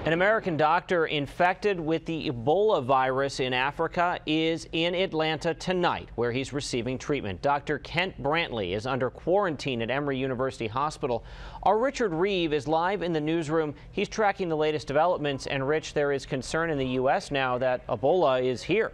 An American doctor infected with the Ebola virus in Africa is in Atlanta tonight, where he's receiving treatment. Dr. Kent Brantley is under quarantine at Emory University Hospital. Our Richard Reeve is live in the newsroom. He's tracking the latest developments. And Rich, there is concern in the U.S. now that Ebola is here.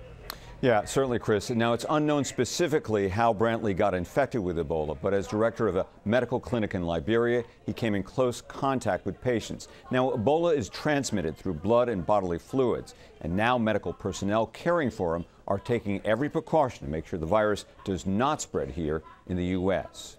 Yeah, certainly, Chris. Now, it's unknown specifically how Brantley got infected with Ebola, but as director of a medical clinic in Liberia, he came in close contact with patients. Now, Ebola is transmitted through blood and bodily fluids, and now medical personnel caring for him are taking every precaution to make sure the virus does not spread here in the U.S.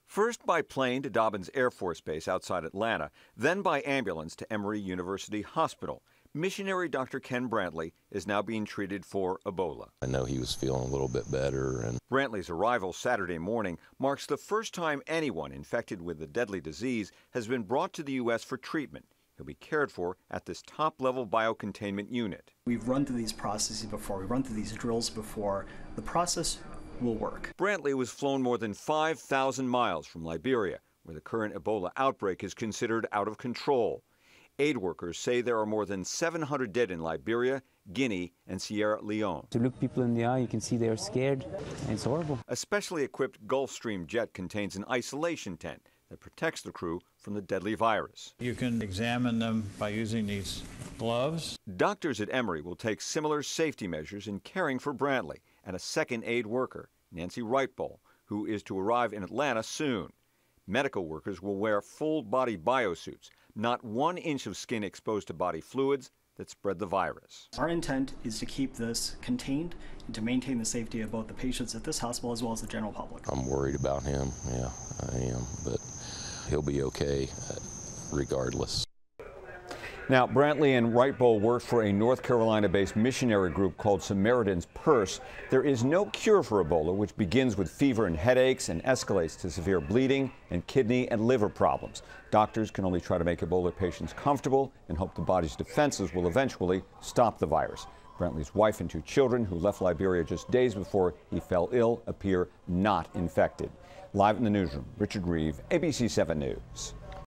First by plane to Dobbins Air Force Base outside Atlanta, then by ambulance to Emory University Hospital. Missionary Dr. Ken Brantley is now being treated for Ebola. I know he was feeling a little bit better. Brantley's arrival Saturday morning marks the first time anyone infected with the deadly disease has been brought to the U.S. for treatment. He'll be cared for at this top-level biocontainment unit. We've run through these processes before. We've run through these drills before. The process will work. Brantley was flown more than 5,000 miles from Liberia, where the current Ebola outbreak is considered out of control. Aid workers say there are more than 700 dead in Liberia, Guinea, and Sierra Leone. To look people in the eye, you can see they're scared, and it's horrible. A specially equipped Gulfstream jet contains an isolation tent that protects the crew from the deadly virus. You can examine them by using these gloves. Doctors at Emory will take similar safety measures in caring for Brantley and a second aid worker, Nancy Wrightball, who is to arrive in Atlanta soon. Medical workers will wear full-body biosuits, not 1 inch of skin exposed to body fluids that spread the virus. Our intent is to keep this contained and to maintain the safety of both the patients at this hospital as well as the general public. I'm worried about him, yeah, I am, but he'll be okay regardless. Now, Brantley and Wrightball worked for a North Carolina-based missionary group called Samaritan's Purse. There is no cure for Ebola, which begins with fever and headaches and escalates to severe bleeding and kidney and liver problems. Doctors can only try to make Ebola patients comfortable and hope the body's defenses will eventually stop the virus. Brantley's wife and 2 children, who left Liberia just days before he fell ill, appear not infected. Live in the newsroom, Richard Reeve, ABC 7 News.